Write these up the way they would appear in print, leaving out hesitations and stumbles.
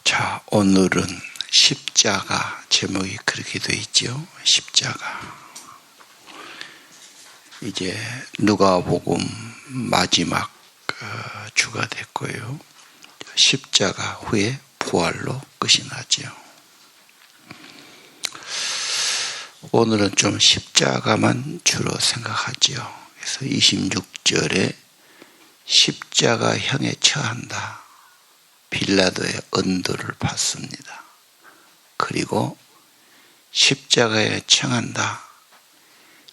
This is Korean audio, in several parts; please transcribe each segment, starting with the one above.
자, 오늘은 십자가, 제목이 그렇게 되어 있죠. 십자가. 이제 누가복음 마지막 주가 됐고요. 십자가 후에 부활로 끝이 나죠. 오늘은 좀 십자가만 주로 생각하죠. 그래서 26절에 십자가형에 처한다. 빌라도의 언도를 받습니다. 그리고 십자가에 청한다.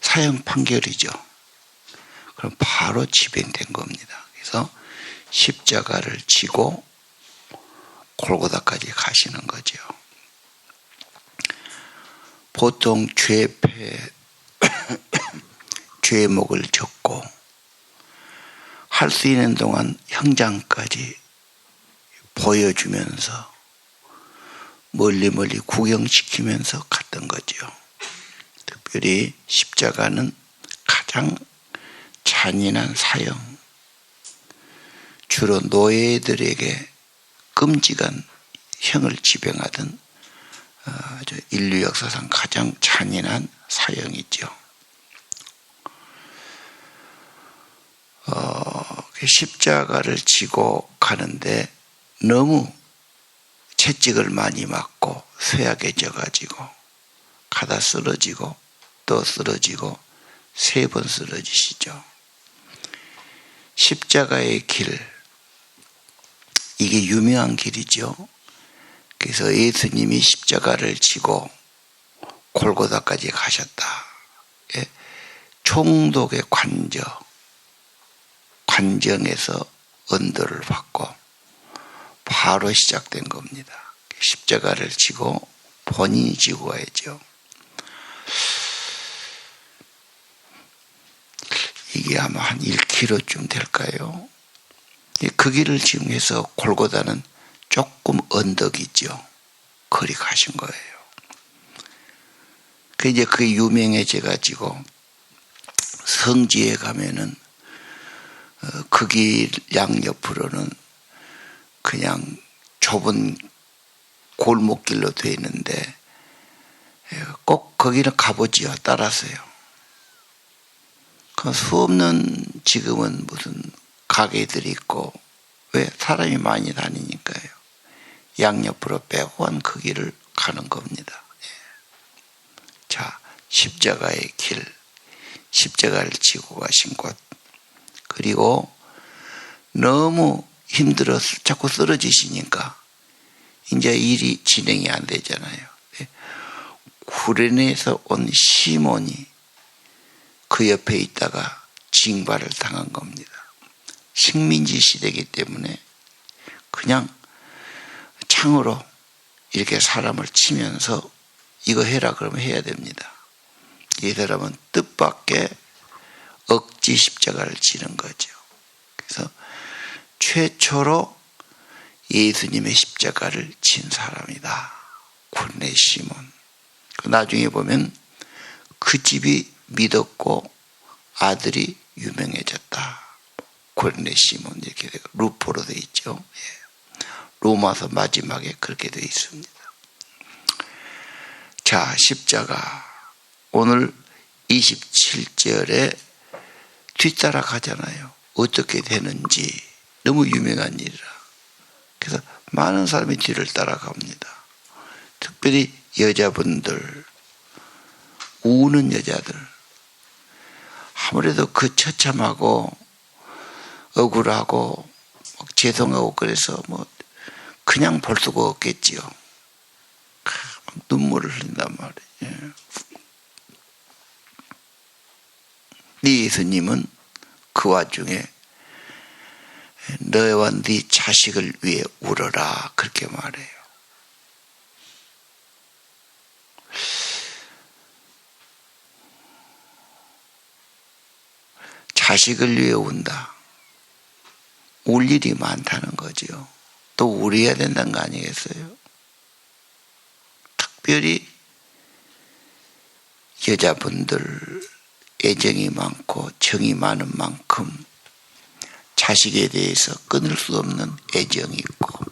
사형 판결이죠. 그럼 바로 집행된 겁니다. 그래서 십자가를 지고 골고다까지 가시는 거죠. 보통 죄목을 졌고 할 수 있는 동안 형장까지 보여주면서 멀리 구경시키면서 갔던 거죠. 특별히 십자가는 가장 잔인한 사형, 주로 노예들에게 끔찍한 형을 집행하던 인류 역사상 가장 잔인한 사형이죠. 십자가를 지고 가는데 너무 채찍을 많이 맞고 쇠약해져가지고 가다 쓰러지고 또 쓰러지고 3번 쓰러지시죠. 십자가의 길, 이게 유명한 길이죠. 그래서 예수님이 십자가를 지고 골고다까지 가셨다. 총독의 관정에서 언도를 받고 바로 시작된 겁니다. 십자가를 지고 본인이 지고 가야죠. 이게 아마 한 1km쯤 될까요? 그 길을 지금 해서 골고다는 조금 언덕이죠. 거리 가신 거예요. 이제 그게 유명해져가지고 성지에 가면은 그 길 양옆으로는 그냥 좁은 골목길로 되어 있는데 꼭 거기는 가보지요. 따라서요. 그 수없는 지금은 무슨 가게들이 있고 왜 사람이 많이 다니니까요. 양옆으로 빼고 한 그 길을 가는 겁니다. 자, 십자가의 길, 십자가를 지고 가신 곳, 그리고 너무 힘들어서 자꾸 쓰러지시니까 이제 일이 진행이 안 되잖아요. 구레네에서 온 시몬이 그 옆에 있다가 징발을 당한 겁니다. 식민지 시대이기 때문에 그냥 창으로 이렇게 사람을 치면서 이거 해라 그러면 해야 됩니다. 이 사람은 뜻밖의 억지 십자가를 지는 거죠. 그래서 최초로 예수님의 십자가를 진 사람이다. 구레네 시몬. 나중에 보면 그 집이 믿었고 아들이 유명해졌다. 구레네 시몬 이렇게 되고 루포로 되어 있죠. 로마서 마지막에 그렇게 되어 있습니다. 자, 십자가. 오늘 27절에 뒤따라 가잖아요. 어떻게 되는지 너무 유명한 일이라. 그래서 많은 사람이 뒤를 따라갑니다. 특별히 여자분들, 우는 여자들. 아무래도 그 처참하고 억울하고 죄송하고 그래서 그냥 볼 수가 없겠지요. 눈물을 흘린단 말이에요. 예수님은 그 와중에 너와 네 자식을 위해 울어라 그렇게 말해요. 자식을 위해 운다. 울 일이 많다는 거죠. 또 울어야 된다는 거 아니겠어요? 특별히 여자분들 애정이 많고 정이 많은 만큼 자식에 대해서 끊을 수 없는 애정이 있고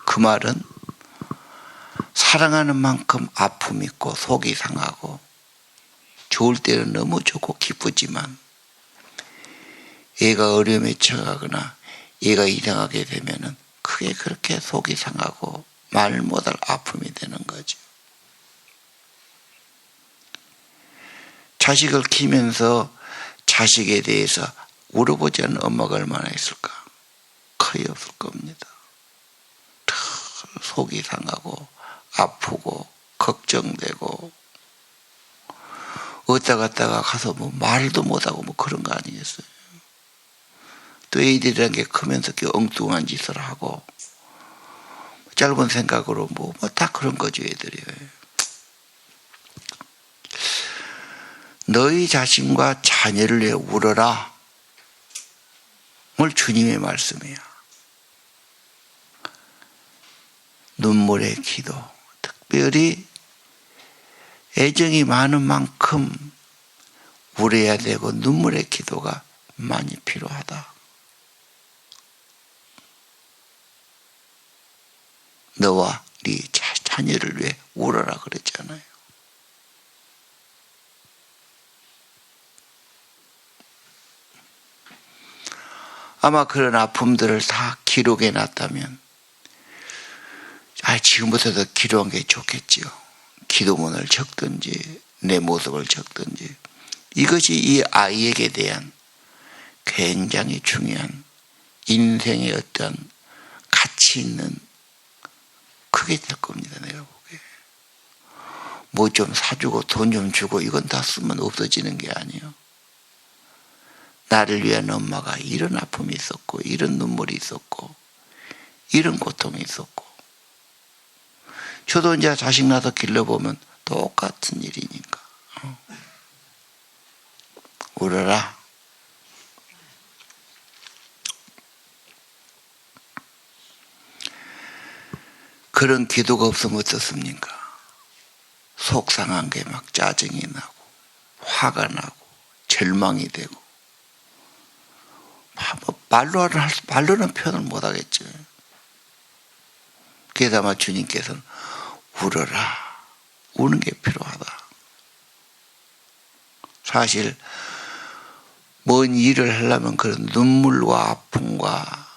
그 말은 사랑하는 만큼 아픔이 있고 속이 상하고 좋을 때는 너무 좋고 기쁘지만 얘가 어려움에 처하거나 얘가 이상하게 되면은 그게 그렇게 속이 상하고 말 못할 아픔이 되는 거죠. 자식을 키우면서 자식에 대해서 울어보지 않는 엄마가 얼마나 있을까? 거의 없을 겁니다. 속이 상하고 아프고 걱정되고 어디다 갔다가 가서 뭐 말도 못하고 뭐 그런 거 아니겠어요? 또 애들이라는 게 크면서 엉뚱한 짓을 하고 짧은 생각으로 뭐 다 그런 거죠, 애들이. 너희 자신과 자녀를 위해 울어라. 오늘 주님의 말씀이야. 눈물의 기도, 특별히 애정이 많은 만큼 울어야 되고 눈물의 기도가 많이 필요하다. 너와 네 자녀를 위해 울어라 그랬잖아요. 아마 그런 아픔들을 다 기록해 놨다면 지금부터도 기록한 게 좋겠지요. 기도문을 적든지 내 모습을 적든지 이것이 이 아이에게 대한 굉장히 중요한 인생의 어떤 가치 있는 그게 될 겁니다. 내가 보기에 뭐 좀 사주고 돈 좀 주고 이건 다 쓰면 없어지는 게 아니에요. 나를 위한 엄마가 이런 아픔이 있었고 이런 눈물이 있었고 이런 고통이 있었고 저도 이제 자식 낳아서 길러보면 똑같은 일이니까 울어라. 그런 기도가 없으면 어떻습니까? 속상한 게 막 짜증이 나고 화가 나고 절망이 되고 말로는 표현을 못하겠죠. 그래서 아마 주님께서는 울어라. 우는 게 필요하다. 사실 뭔 일을 하려면 그런 눈물과 아픔과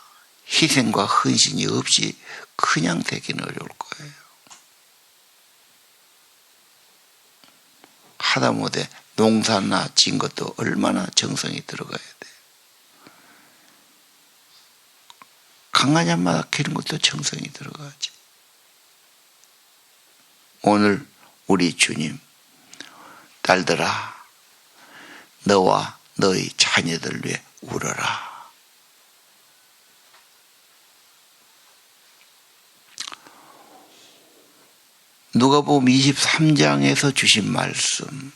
희생과 헌신이 없이 그냥 되기는 어려울 거예요. 하다못해 농사나 진 것도 얼마나 정성이 들어가야 돼. 강아지 한 마리 기른 것도 정성이 들어가지. 오늘 우리 주님, 딸들아, 너와 너희 자녀들 위해 울어라. 누가복음 23장에서 주신 말씀,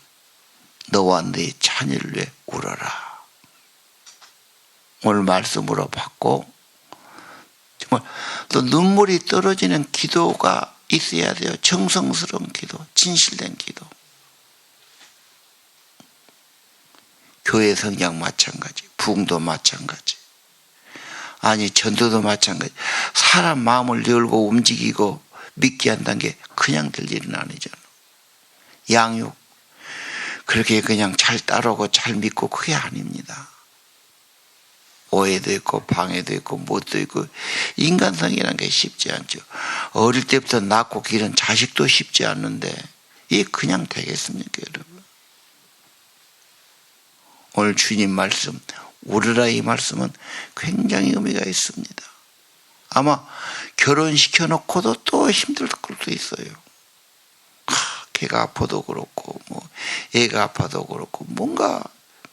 너와 너희 자녀를 위해 울어라. 오늘 말씀으로 받고 정말 또 눈물이 떨어지는 기도가 있어야 돼요. 정성스러운 기도, 진실된 기도. 교회 성장 마찬가지, 부흥도 마찬가지, 아니 전도도 마찬가지. 사람 마음을 열고 움직이고 믿게 한다는 게 그냥 될 일은 아니잖아. 양육 그렇게 그냥 잘 따르고 잘 믿고 그게 아닙니다. 오해도 있고 방해도 있고 못도 있고 인간성이라는 게 쉽지 않죠. 어릴 때부터 낳고 기른 자식도 쉽지 않는데 이게 그냥 되겠습니까, 여러분? 오늘 주님 말씀 울으라 이 말씀은 굉장히 의미가 있습니다. 아마 결혼시켜놓고도 또 힘들 수도 있어요. 걔가 아파도 그렇고 뭐 애가 아파도 그렇고 뭔가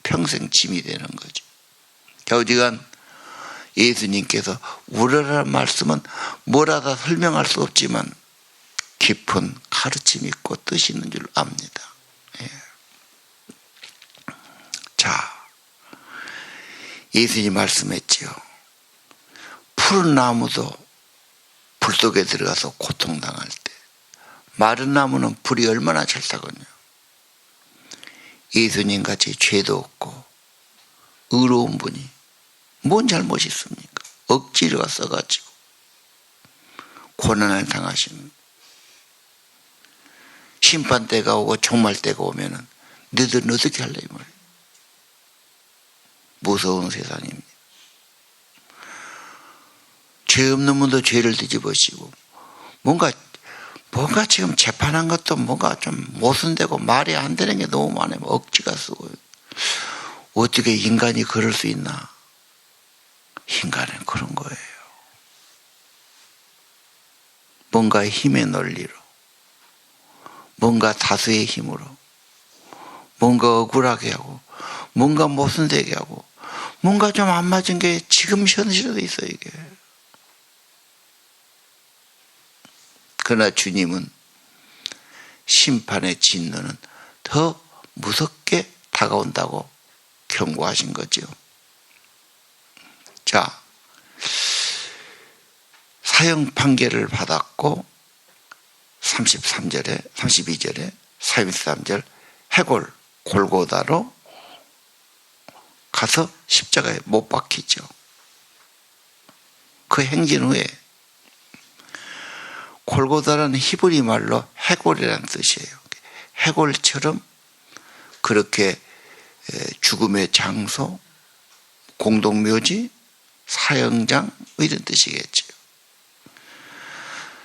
평생 짐이 되는 거죠. 겨우지간 예수님께서 울으라는 말씀은 뭐라다 설명할 수 없지만 깊은 가르침이 있고 뜻이 있는 줄 압니다. 예. 자, 예수님 말씀했지요. 푸른 나무도 불 속에 들어가서 고통당할 때 마른 나무는 불이 얼마나 잘 타거든요. 예수님같이 죄도 없고 의로운 분이 뭔 잘못이 있습니까? 억지로 써가지고 고난을 당하신 심판 때가 오고 종말 때가 오면은 너희들은 어떻게 할래 이 말이에요. 무서운 세상입니다. 죄 없는 분도 죄를 뒤집으시고 뭔가 지금 재판한 것도 뭔가 좀 모순되고 말이 안 되는 게 너무 많아요. 억지가 쓰고 어떻게 인간이 그럴 수 있나? 인간은 그런 거예요. 뭔가 힘의 논리로, 뭔가 다수의 힘으로, 뭔가 억울하게 하고, 뭔가 모순되게 하고, 뭔가 좀 안 맞은 게 지금 현실에도 있어요, 이게. 그러나 주님은 심판의 진노는 더 무섭게 다가온다고 경고하신 거죠. 자, 사형 판결을 받았고 33절에 32절에 33절 해골 골고다로 가서 십자가에 못 박히죠. 그 행진 후에 골고다라는 히브리 말로 해골이라는 뜻이에요. 해골처럼 그렇게 죽음의 장소, 공동묘지, 사형장 이런 뜻이겠죠.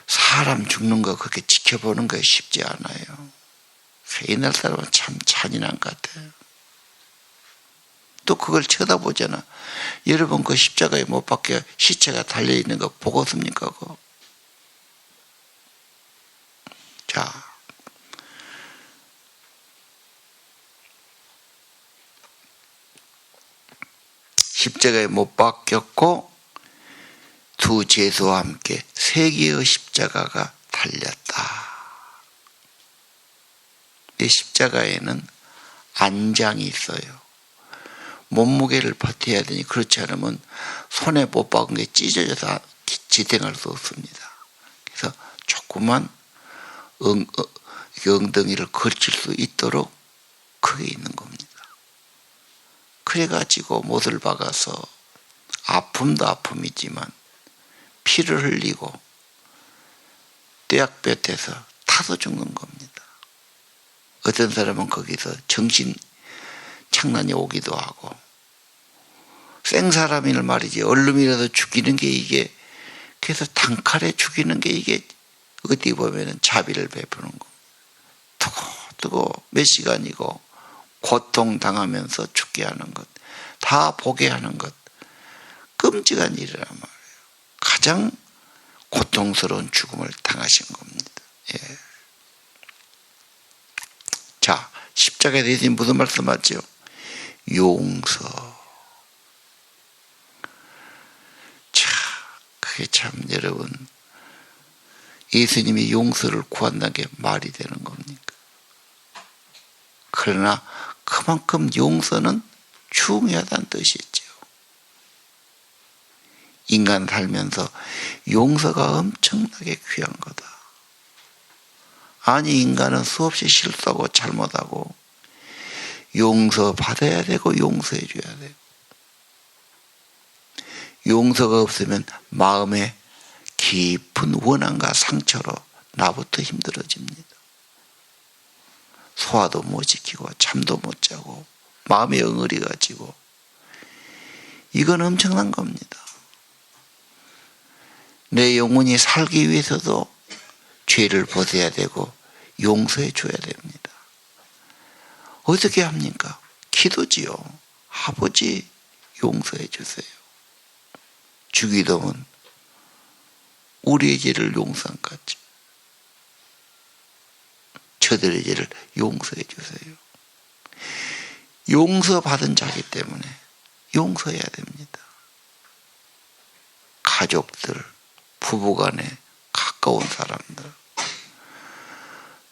사람 죽는 거 그렇게 지켜보는 거 쉽지 않아요. 옛날 사람은 참 잔인한 것 같아요. 또 그걸 쳐다보잖아. 여러분 그 십자가에 못 박혀 시체가 달려있는 거 보겠습니까? 그거? 자, 십자가에 못 박혔고 두 제수와 함께 세 개의 십자가가 달렸다. 이 십자가에는 안장이 있어요. 몸무게를 버텨야 되니 그렇지 않으면 손에 못 박은 게 찢어져서 지탱할 수 없습니다. 그래서 조그만 엉덩이를 걸칠 수 있도록 그게 있는 겁니다. 그래가지고 못을 박아서 아픔도 아픔이지만 피를 흘리고 떼약볕에서 타서 죽는 겁니다. 어떤 사람은 거기서 정신 착란이 오기도 하고 생사람을 말이지 얼lum이라도 죽이는 게 이게 그래서 단칼에 죽이는 게 이게 어디 보면은 자비를 베푸는 거. 두고 몇 시간이고 고통당하면서 죽게 하는 것, 다 보게 하는 것, 끔찍한 일이란 말이에요. 가장 고통스러운 죽음을 당하신 겁니다. 예. 자, 십자가에 대해서 무슨 말씀하죠? 용서. 자, 그게 참 여러분 예수님이 용서를 구한다는 게 말이 되는 겁니까? 그러나 그만큼 용서는 중요하다는 뜻이죠. 인간 살면서 용서가 엄청나게 귀한 거다. 아니 인간은 수없이 실수하고 잘못하고 용서받아야 되고 용서해 줘야 되고 용서가 없으면 마음에 깊은 원한과 상처로 나부터 힘들어집니다. 소화도 못 지키고 잠도 못 자고 마음의 엉어리가 지고 이건 엄청난 겁니다. 내 영혼이 살기 위해서도 죄를 벗어야 되고 용서해 줘야 됩니다. 어떻게 합니까? 기도지요. 아버지 용서해 주세요. 주기도문 우리의 죄를 용서한 것 같죠. 저들의 죄를 용서해 주세요. 용서받은 자이기 때문에 용서해야 됩니다. 가족들, 부부간에 가까운 사람들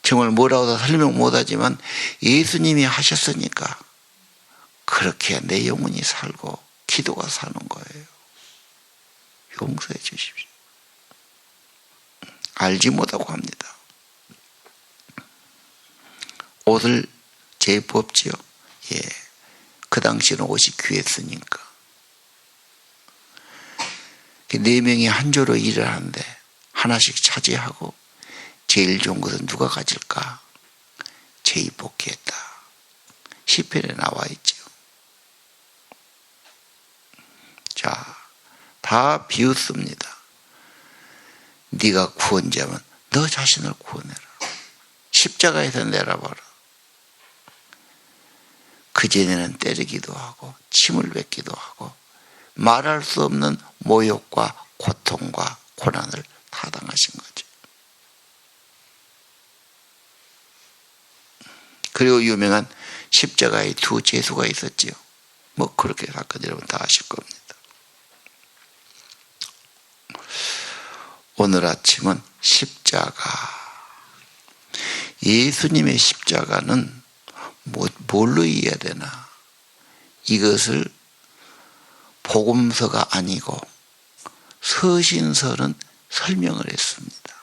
정말 뭐라고 설명 못하지만 예수님이 하셨으니까 그렇게 내 영혼이 살고 기도가 사는 거예요. 용서해 주십시오. 알지 못하고 합니다. 옷을 재입었지요. 예, 그 당시에는 옷이 귀했으니까. 4명이 한 조로 일을 하는데 하나씩 차지하고 제일 좋은 것은 누가 가질까? 제일 복귀했다. 시편에 나와 있죠. 자, 다 비웃습니다. 네가 구원자면 너 자신을 구원해라. 십자가에서 내려봐라. 그전에는 때리기도 하고 침을 뱉기도 하고 말할 수 없는 모욕과 고통과 고난을 다 당하신 거죠. 그리고 유명한 십자가의 두 제수가 있었지요. 뭐 그렇게 사건 여러분 다 아실 겁니다. 오늘 아침은 십자가. 예수님의 십자가는 뭘로 이해해야 되나? 이것을 복음서가 아니고 서신서는 설명을 했습니다.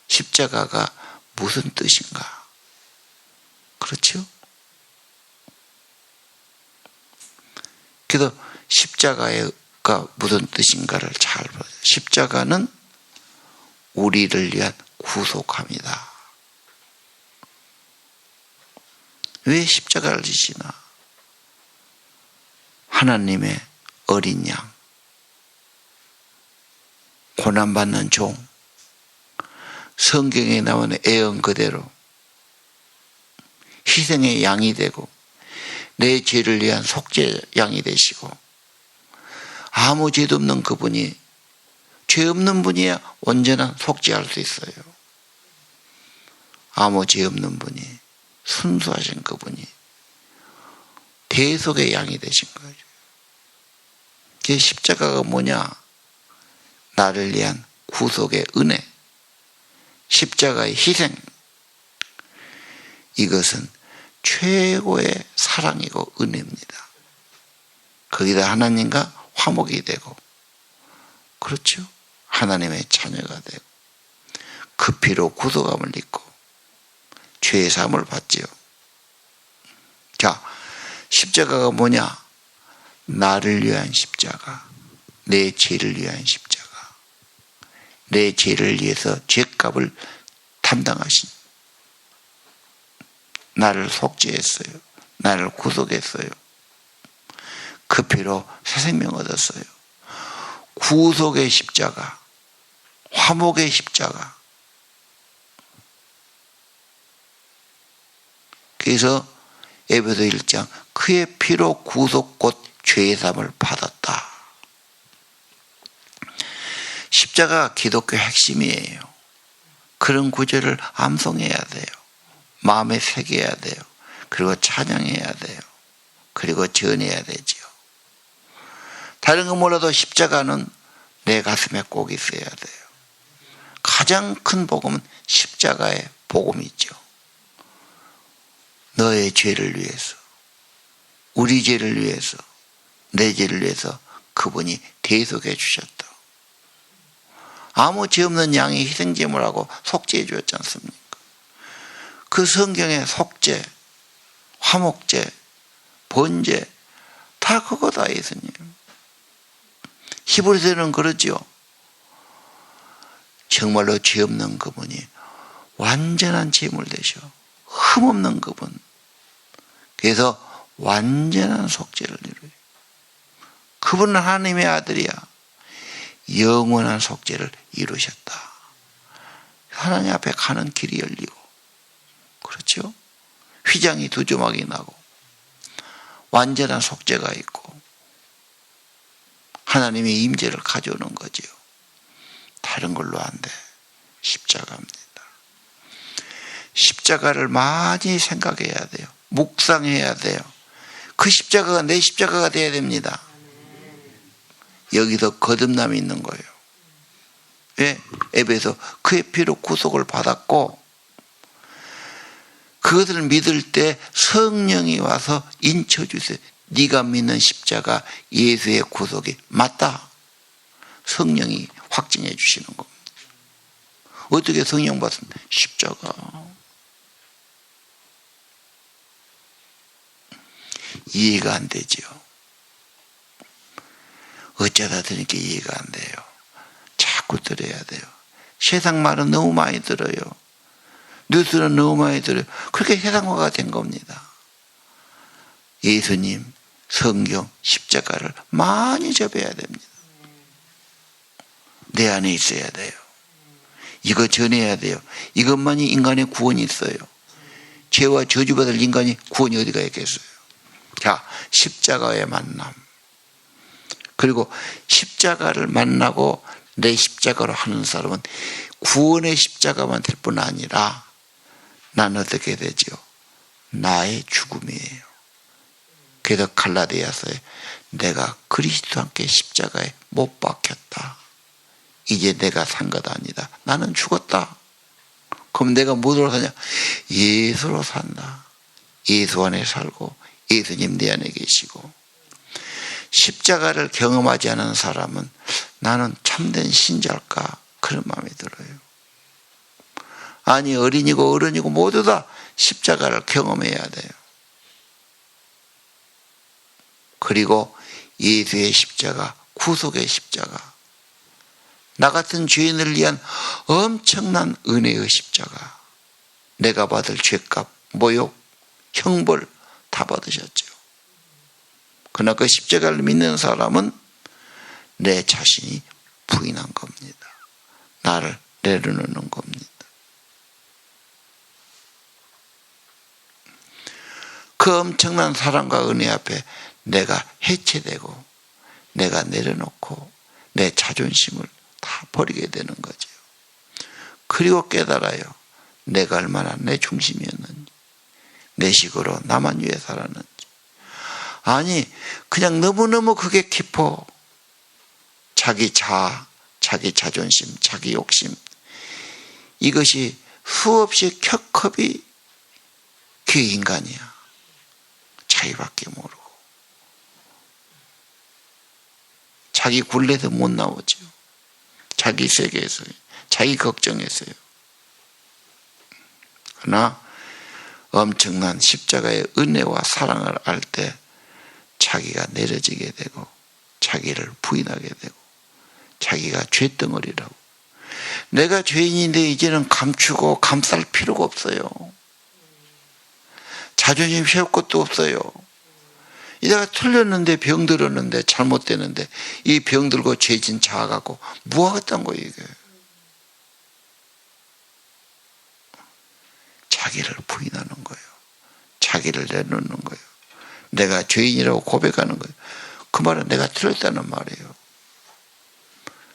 십자가가 무슨 뜻인가? 그렇죠? 그래서 십자가가 무슨 뜻인가를 잘 봐요. 십자가는 우리를 위한 구속함이다. 왜 십자가를 지시나? 하나님의 어린 양, 고난받는 종, 성경에 나오는 애언 그대로 희생의 양이 되고 내 죄를 위한 속죄 양이 되시고 아무 죄도 없는 그분이 죄 없는 분이야 언제나 속죄할 수 있어요. 아무 죄 없는 분이 순수하신 그분이 대속의 양이 되신 거죠. 그 십자가가 뭐냐? 나를 위한 구속의 은혜, 십자가의 희생. 이것은 최고의 사랑이고 은혜입니다. 거기다 하나님과 화목이 되고, 그렇죠? 하나님의 자녀가 되고, 그 피로 구속함을 입고 죄의 사함을 받지요. 자, 십자가가 뭐냐? 나를 위한 십자가, 내 죄를 위한 십자가, 내 죄를 위해서 죄값을 담당하신, 나를 속죄했어요. 나를 구속했어요. 그 피로 새 생명 얻었어요. 구속의 십자가, 화목의 십자가. 그래서 에베소 1장 그의 피로 구속 곧 죄의 사함을 받았다. 십자가 기독교 핵심이에요. 그런 구절을 암송해야 돼요. 마음에 새겨야 돼요. 그리고 찬양해야 돼요. 그리고 전해야 되지요. 다른 거 몰라도 십자가는 내 가슴에 꼭 있어야 돼요. 가장 큰 복음은 십자가의 복음이죠. 너의 죄를 위해서, 우리 죄를 위해서, 내 죄를 위해서 그분이 대속해 주셨다. 아무 죄 없는 양이 희생제물하고 속죄해 주었지 않습니까? 그 성경의 속죄, 화목죄, 번죄 다 그거다. 예수님. 히브리서는 그러지요. 정말로 죄 없는 그분이 완전한 제물 되셔. 흠없는 그분. 그래서 완전한 속죄를 이루어요. 그분은 하나님의 아들이야. 영원한 속죄를 이루셨다. 하나님 앞에 가는 길이 열리고, 그렇죠? 휘장이 두 조막이 나고 완전한 속죄가 있고 하나님의 임재를 가져오는 거지요. 다른 걸로 안 돼. 십자가입니다. 십자가를 많이 생각해야 돼요. 묵상해야 돼요. 그 십자가가 내 십자가가 돼야 됩니다. 여기서 거듭남이 있는 거예요. 왜? 에베소 그의 피로 구속을 받았고 그것을 믿을 때 성령이 와서 인쳐주세요. 네가 믿는 십자가 예수의 구속이 맞다. 성령이 확증해 주시는 겁니다. 어떻게 성령 받습니까? 십자가. 이해가 안 되죠. 어쩌다 들으니까 이해가 안 돼요. 자꾸 들어야 돼요. 세상 말은 너무 많이 들어요. 뉴스는 너무 많이 들어요. 그렇게 세상화가 된 겁니다. 예수님, 성경, 십자가를 많이 접해야 됩니다. 내 안에 있어야 돼요. 이거 전해야 돼요. 이것만이 인간의 구원이 있어요. 죄와 저주받을 인간이 구원이 어디가 있겠어요. 자, 십자가의 만남. 그리고 십자가를 만나고 내 십자가로 하는 사람은 구원의 십자가만 될 뿐 아니라 나는 어떻게 되죠? 나의 죽음이에요. 그래서 갈라디아서에 내가 그리스도와 함께 십자가에 못 박혔다. 이제 내가 산 것 아니다. 나는 죽었다. 그럼 내가 뭐로 사냐? 예수로 산다. 예수 안에 살고 예수님 내 안에 계시고. 십자가를 경험하지 않은 사람은 나는 참된 신자일까? 그런 마음이 들어요. 아니, 어린이고 어른이고 모두 다 십자가를 경험해야 돼요. 그리고 예수의 십자가, 구속의 십자가, 나 같은 죄인을 위한 엄청난 은혜의 십자가, 내가 받을 죄값, 모욕, 형벌 다 받으셨죠. 그러나 그 십자가를 믿는 사람은 내 자신이 부인한 겁니다. 나를 내려놓는 겁니다. 그 엄청난 사랑과 은혜 앞에 내가 해체되고 내가 내려놓고 내 자존심을 다 버리게 되는 거죠. 그리고 깨달아요. 내가 얼마나 내 중심이었는지, 내 식으로 나만 위해 살았는지. 아니, 그냥 너무너무 그게 깊어. 자기 자아, 자기 자존심, 자기 욕심, 이것이 수없이 켜컵이 그 인간이야. 자기밖에 모르고 자기 굴레도 못 나오죠. 자기 세계에서요, 자기 걱정에서요. 그러나 엄청난 십자가의 은혜와 사랑을 알 때 자기가 내려지게 되고 자기를 부인하게 되고 자기가 죄덩어리라고, 내가 죄인인데 이제는 감추고 감쌀 필요가 없어요. 자존심 세울 것도 없어요. 내가 틀렸는데, 병 들었는데, 잘못되는데 이 병 들고 죄진 자아갖고 뭐 하겠다는 거예요. 이게 자기를 부인하는 거예요. 자기를 내놓는 거예요. 내가 죄인이라고 고백하는 거예요. 그 말은 내가 틀렸다는 말이에요.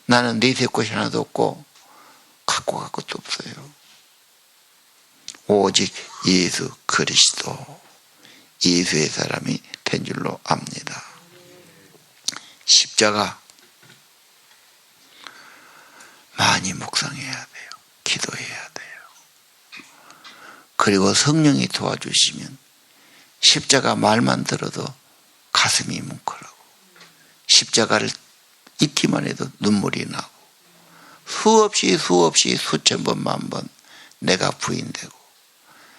나는 내세 것이 하나도 없고 갖고 갈 것도 없어요. 오직 예수 그리스도, 예수의 사람이 된 줄로 압니다. 십자가 많이 묵상해야 돼요. 기도해야 돼요. 그리고 성령이 도와주시면 십자가 말만 들어도 가슴이 뭉클하고, 십자가를 잊기만 해도 눈물이 나고, 수없이 수천 번, 만 번 내가 부인되고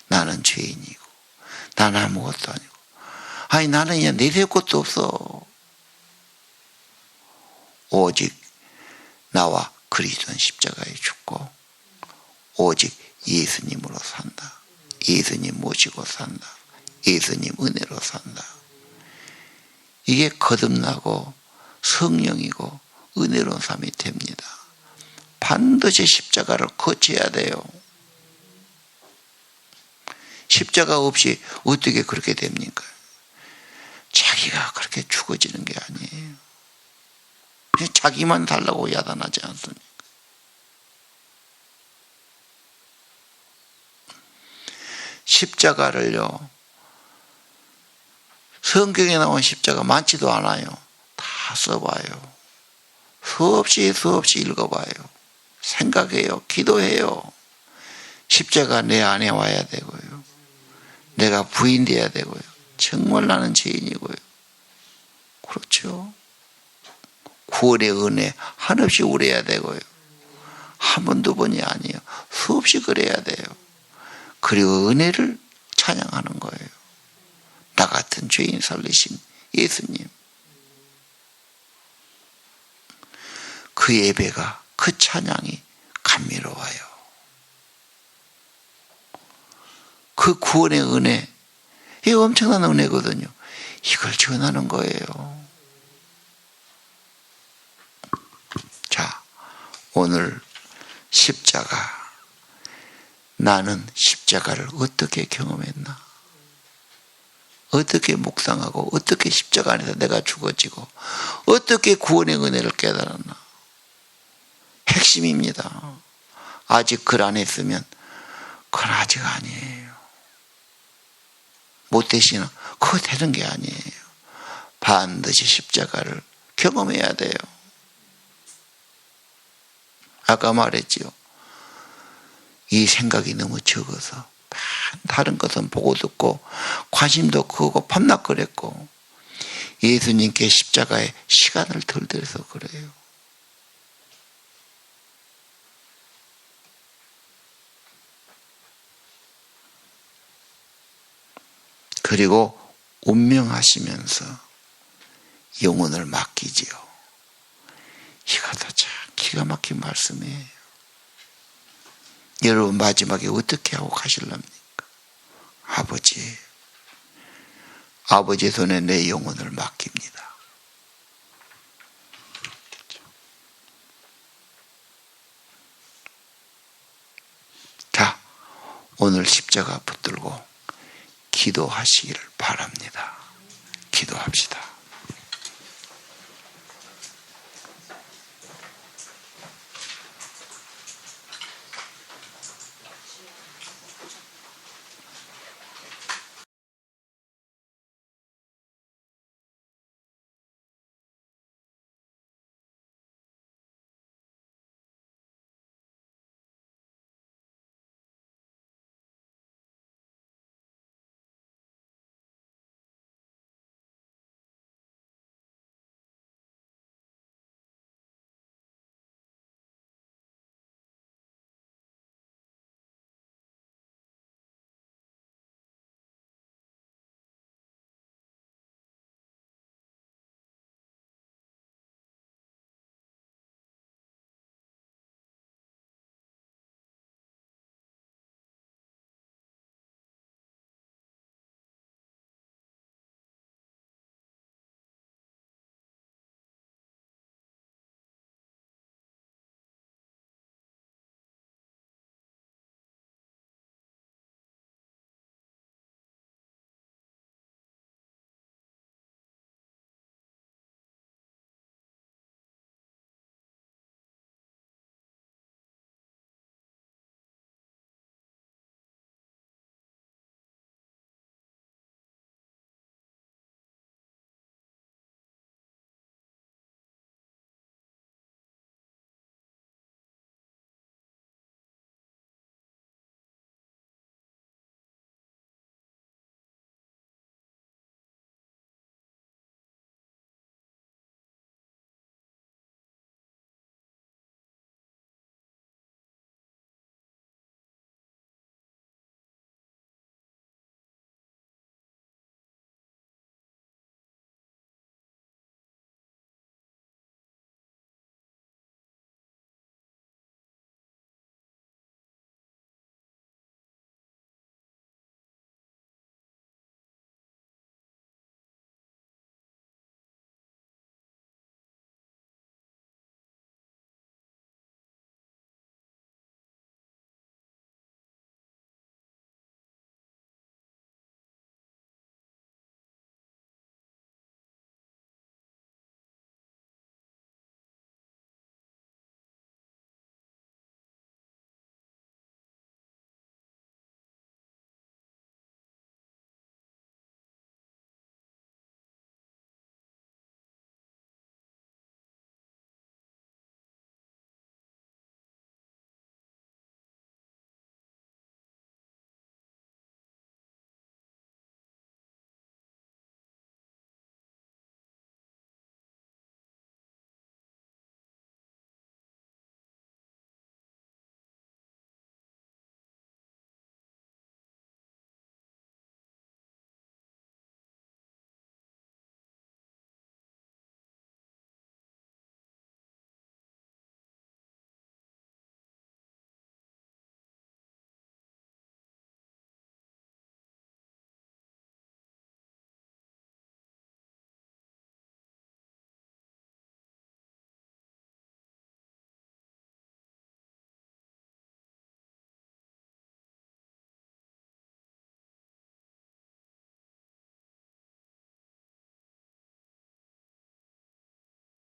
나는 죄인이고 나는 아무것도 아니고, 아니 나는 그냥 내세울 것도 없어. 오직 나와 그리스도는 십자가에 죽고 오직 예수님으로 산다. 예수님 모시고 산다. 예수님 은혜로 산다. 이게 거듭나고 성령이고 은혜로운 삶이 됩니다. 반드시 십자가를 거쳐야 돼요. 십자가 없이 어떻게 그렇게 됩니까? 자기가 그렇게 죽어지는 게 아니에요. 자기만 달라고 야단하지 않습니까? 십자가를요, 성경에 나온 십자가 많지도 않아요. 다 써봐요. 수없이 읽어봐요. 생각해요. 기도해요. 십자가 내 안에 와야 되고요. 내가 부인돼야 되고요. 정말 나는 죄인이고요. 그렇죠. 구원의 은혜 한없이 우려야 되고요. 한 번, 두 번이 아니에요. 수없이 그래야 돼요. 그리고 은혜를 찬양하는 거예요. 나 같은 죄인 살리신 예수님. 그 예배가, 그 찬양이 감미로워요. 그 구원의 은혜, 이 엄청난 은혜거든요. 이걸 전하는 거예요. 자, 오늘 십자가, 나는 십자가를 어떻게 경험했나? 어떻게 묵상하고 어떻게 십자가 안에서 내가 죽어지고 어떻게 구원의 은혜를 깨달았나? 핵심입니다. 아직 글 안 했으면 그건 아직 아니에요. 못 되시나? 그거 되는 게 아니에요. 반드시 십자가를 경험해야 돼요. 아까 말했지요. 이 생각이 너무 적어서 다른 것은 보고 듣고 관심도 크고 팝락거렸고 예수님께 십자가에 시간을 덜 들여서 그래요. 그리고 운명하시면서 영혼을 맡기지요. 이것도 참 기가 막힌 말씀이에요. 여러분 마지막에 어떻게 하고 가실랍니까? 아버지 손에 내 영혼을 맡깁니다. 자, 오늘 십자가 붙들고 기도하시기를 바랍니다. 기도합시다.